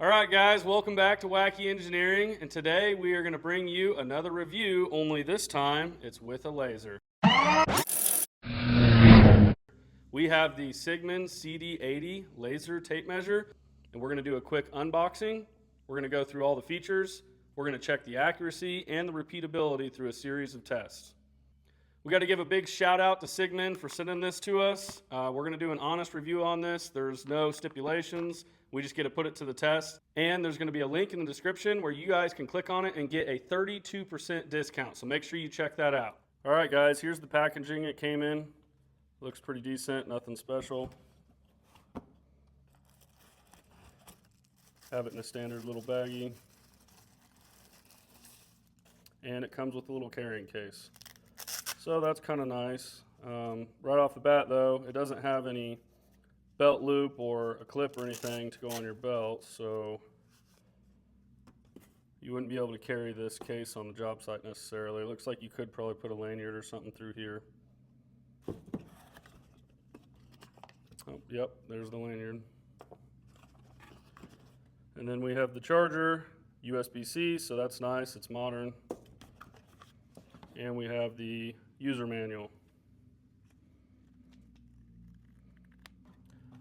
All right, guys, welcome back to Wacky Engineering, and today we are going to bring you another review, only this time it's with a laser. We have the CIGMAN CD-80 laser tape measure, and we're going to do a quick unboxing. We're going to go through all the features. We're going to check the accuracy and the repeatability through a series of tests. We got to give a big shout out to CIGMAN for sending this to us. We're going to do an honest review on this. There's no stipulations. We just get to put it to the test. And there's going to be a link in the description where you guys can click on it and get a 32% discount. So make sure you check that out. All right, guys, here's the packaging it came in. Looks pretty decent, nothing special. Have it in a standard little baggie. And it comes with a little carrying case. So that's kind of nice. Right off the bat though, it doesn't have any belt loop or a clip or anything to go on your belt, so you wouldn't be able to carry this case on the job site necessarily. It looks like you could probably put a lanyard or something through here. Oh, yep, there's the lanyard. And then we have the charger, USB-C, so that's nice, it's modern. And we have the user manual.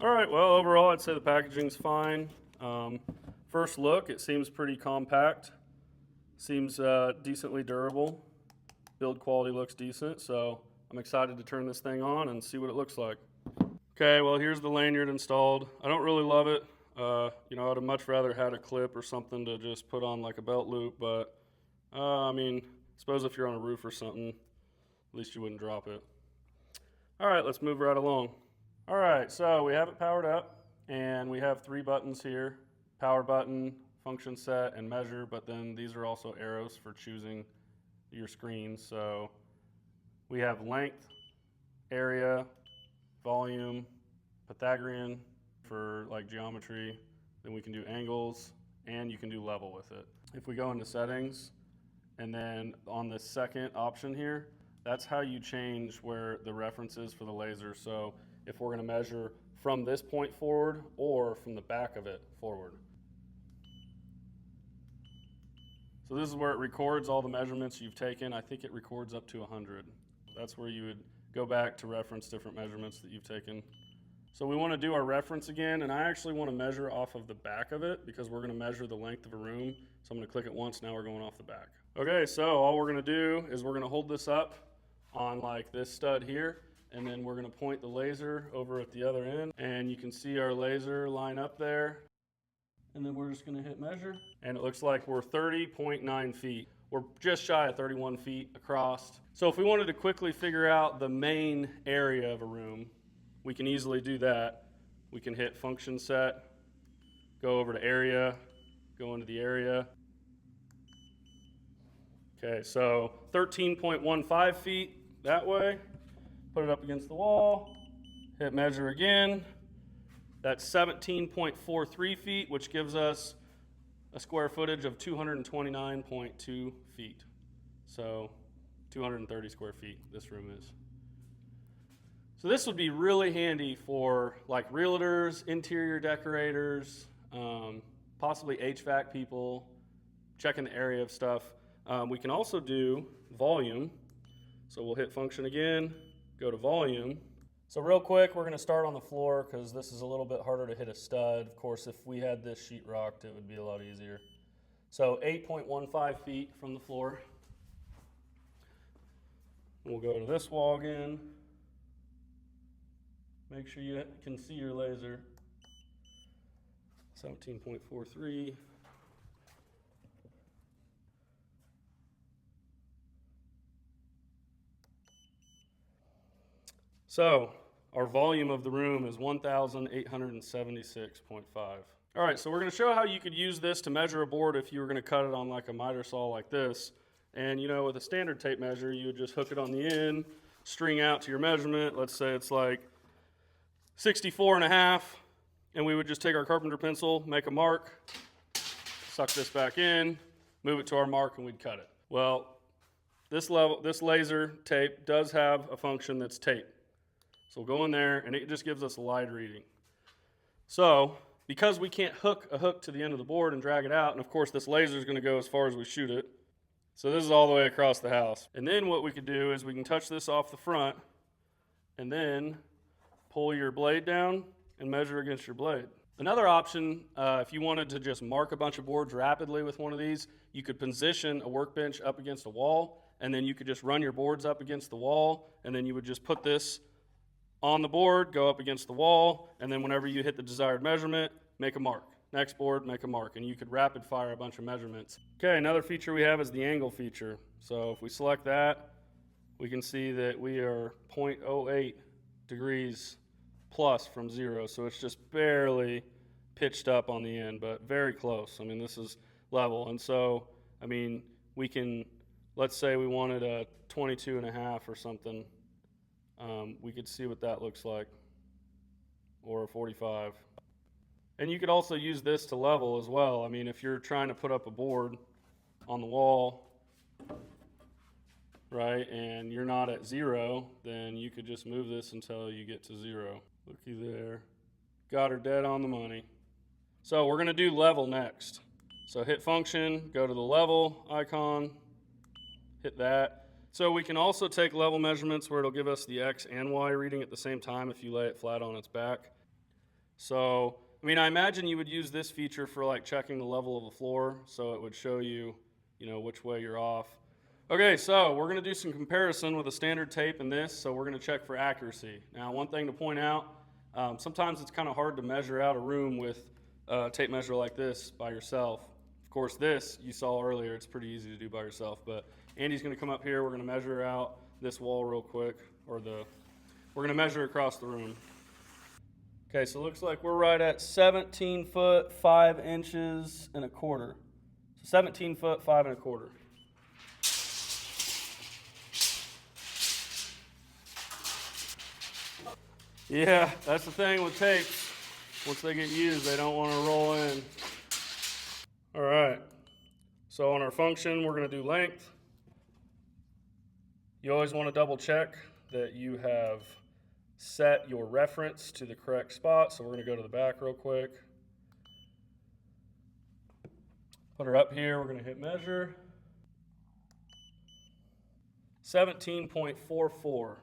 All right, well, overall, I'd say the packaging's fine. First look, it seems pretty compact. Seems decently durable. Build quality looks decent, so I'm excited to turn this thing on and see what it looks like. Okay, well, here's the lanyard installed. I don't really love it. I'd have much rather had a clip or something to just put on like a belt loop, but I suppose if you're on a roof or something, at least you wouldn't drop it. All right, let's move right along. All right, so we have it powered up, and we have 3 buttons here: power button, function set, and measure, but then these are also arrows for choosing your screen. So we have length, area, volume, Pythagorean for like geometry, then we can do angles, and you can do level with it. If we go into settings, and then on the second option here, that's how you change where the reference is for the laser. So if we're going to measure from this point forward or from the back of it forward. So this is where it records all the measurements you've taken. I think it records up to 100. That's where you would go back to reference different measurements that you've taken. So we want to do our reference again, and I actually want to measure off of the back of it because we're going to measure the length of a room. So I'm going to click it once, now we're going off the back. Okay, so all we're going to do is we're going to hold this up on like this stud here, and then we're going to point the laser over at the other end, and you can see our laser line up there. And then we're just going to hit measure, and it looks like we're 30.9 feet. We're just shy of 31 feet across. So if we wanted to quickly figure out the main area of a room, we can easily do that. We can hit function set, go over to area, go into the area. Okay, so 13.15 feet that way. Put it up against the wall, hit measure again. That's 17.43 feet, which gives us a square footage of 229.2 feet. So 230 square feet this room is. So this would be really handy for like realtors, interior decorators, possibly HVAC people, checking the area of stuff. We can also do volume. So we'll hit function again, go to volume. So real quick, we're going to start on the floor because this is a little bit harder to hit a stud. Of course, if we had this sheetrocked, it would be a lot easier. So 8.15 feet from the floor. We'll go to this wall again. Make sure you can see your laser. 17.43. So our volume of the room is 1,876.5. All right, so we're going to show how you could use this to measure a board if you were going to cut it on like a miter saw like this. And with a standard tape measure, you would just hook it on the end, string out to your measurement. Let's say it's like 64.5, and we would just take our carpenter pencil, make a mark, suck this back in, move it to our mark, and we'd cut it. Well, this laser tape does have a function that's tape. So we'll go in there, and it just gives us a live reading. So because we can't hook a hook to the end of the board and drag it out, and of course this laser is going to go as far as we shoot it. So this is all the way across the house. And then what we could do is we can touch this off the front and then pull your blade down and measure against your blade. Another option, if you wanted to just mark a bunch of boards rapidly with one of these, you could position a workbench up against a wall, and then you could just run your boards up against the wall, and then you would just put this on the board, go up against the wall, and then whenever you hit the desired measurement, make a mark. Next board, make a mark, and you could rapid fire a bunch of measurements. Okay, another feature we have is the angle feature. So if we select that, we can see that we are 0.08 degrees plus from 0, so it's just barely pitched up on the end, but very close. I mean, this is level, and so, I mean, we can, let's say we wanted a 22.5 or something, we could see what that looks like, or a 45. And you could also use this to level as well. I mean, if you're trying to put up a board on the wall, right, and you're not at 0, then you could just move this until you get to 0. Looky there. Got her dead on the money. So we're going to do level next. So hit function, go to the level icon, hit that. So we can also take level measurements where it'll give us the X and Y reading at the same time if you lay it flat on its back. So, I mean, I imagine you would use this feature for like checking the level of the floor, so it would show you, you know, which way you're off. Okay, so we're going to do some comparison with a standard tape and this, so we're going to check for accuracy. Now, one thing to point out, sometimes it's kind of hard to measure out a room with a tape measure like this by yourself. Of course, this you saw earlier, it's pretty easy to do by yourself, but Andy's going to come up here, we're going to measure out this wall real quick, or we're going to measure across the room. Okay, so it looks like we're right at 17 foot 5 inches and a quarter. So 17 foot 5 and a quarter. Yeah, that's the thing with tapes. Once they get used, they don't want to roll in. All right, so on our function, we're going to do length. You always want to double check that you have set your reference to the correct spot. So we're going to go to the back real quick. Put her up here, we're going to hit measure. 17.44.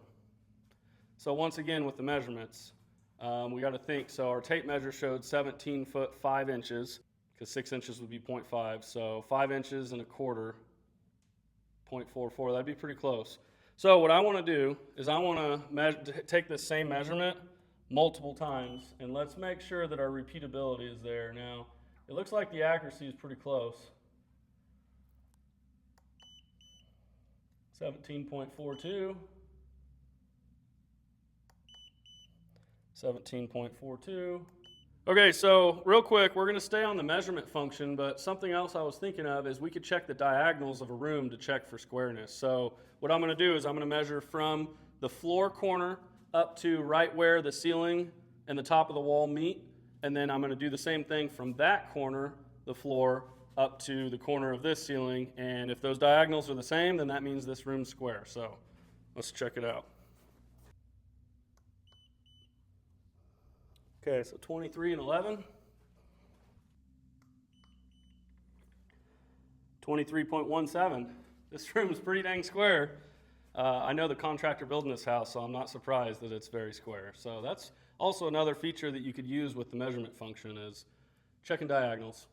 So once again with the measurements, we got to think, so our tape measure showed 17 foot 5 inches, because 6 inches would be 0.5, so 5 inches and a quarter, 0.44, that'd be pretty close. So what I want to do is I want to take this same measurement multiple times, and let's make sure that our repeatability is there. Now, it looks like the accuracy is pretty close. 17.42. 17.42. Okay, so real quick, we're going to stay on the measurement function, but something else I was thinking of is we could check the diagonals of a room to check for squareness. So what I'm going to do is I'm going to measure from the floor corner up to right where the ceiling and the top of the wall meet, and then I'm going to do the same thing from that corner, the floor, up to the corner of this ceiling, and if those diagonals are the same, then that means this room's square. So let's check it out. Okay, so 23 and 11. 23.17. This room is pretty dang square. I know the contractor building this house, so I'm not surprised that it's very square. So that's also another feature that you could use with the measurement function is checking diagonals.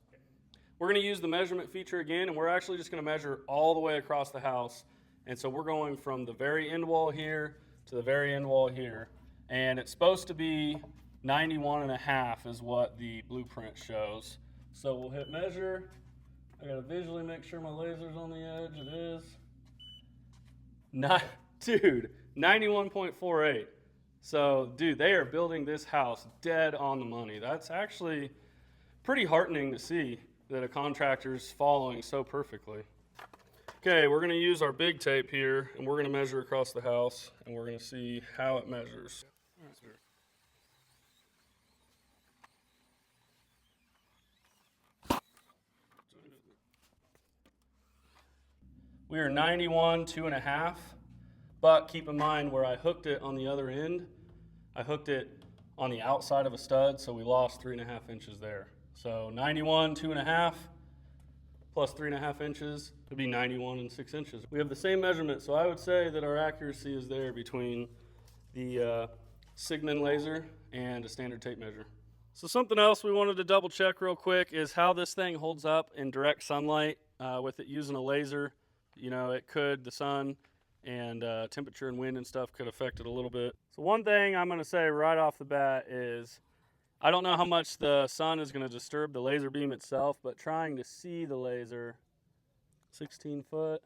We're going to use the measurement feature again, and we're actually just going to measure all the way across the house. And so we're going from the very end wall here to the very end wall here. And it's supposed to be 91.5 is what the blueprint shows. So we'll hit measure. I gotta visually make sure my laser's on the edge. It is. Dude, 91.48. So, dude, they are building this house dead on the money. That's actually pretty heartening to see that a contractor's following so perfectly. Okay, we're gonna use our big tape here, and we're gonna measure across the house, and we're gonna see how it measures. We are 91, 2.5, but keep in mind where I hooked it on the other end, I hooked it on the outside of a stud, so we lost 3.5 inches there. So 91, 2.5, plus 3.5 inches, it'd be 91 and 6 inches. We have the same measurement, so I would say that our accuracy is there between the CIGMAN laser and a standard tape measure. So something else we wanted to double check real quick is how this thing holds up in direct sunlight with it using a laser. You know, it could, the sun and temperature and wind and stuff could affect it a little bit. So one thing I'm gonna say right off the bat is, I don't know how much the sun is gonna disturb the laser beam itself, but trying to see the laser, 16 foot.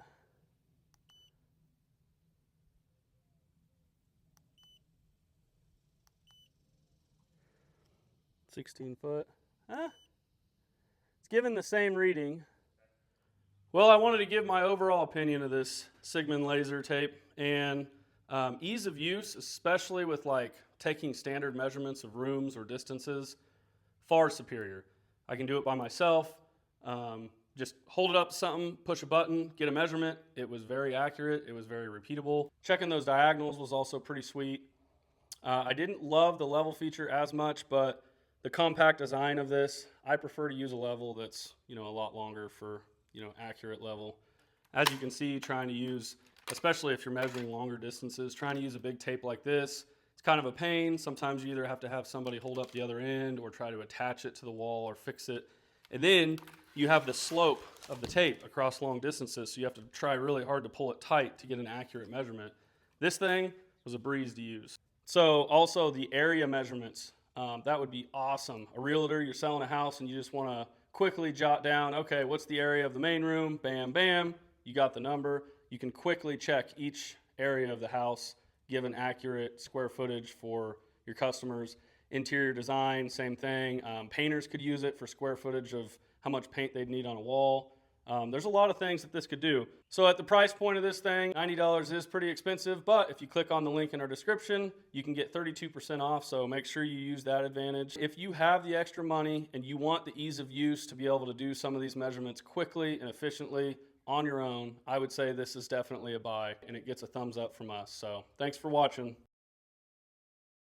It's given the same reading. Well, I wanted to give my overall opinion of this CIGMAN laser tape, and ease of use, especially with like taking standard measurements of rooms or distances, far superior. I can do it by myself. Just hold it up to something, push a button, get a measurement. It was very accurate. It was very repeatable. Checking those diagonals was also pretty sweet. I didn't love the level feature as much, but the compact design of this, I prefer to use a level that's, you know, a lot longer for, you know, accurate level. As you can see, trying to use, especially if you're measuring longer distances, trying to use a big tape like this, it's kind of a pain. Sometimes you either have to have somebody hold up the other end or try to attach it to the wall or fix it. And then you have the slope of the tape across long distances, so you have to try really hard to pull it tight to get an accurate measurement. This thing was a breeze to use. So also the area measurements, that would be awesome. A realtor, you're selling a house and you just want to quickly jot down, okay, what's the area of the main room? Bam, bam, you got the number. You can quickly check each area of the house, give an accurate square footage for your customers. Interior design, same thing. Painters could use it for square footage of how much paint they'd need on a wall. There's a lot of things that this could do. So at the price point of this thing, $90 is pretty expensive, but if you click on the link in our description, you can get 32% off, so make sure you use that advantage. If you have the extra money and you want the ease of use to be able to do some of these measurements quickly and efficiently on your own, I would say this is definitely a buy, and it gets a thumbs up from us. So thanks for watching.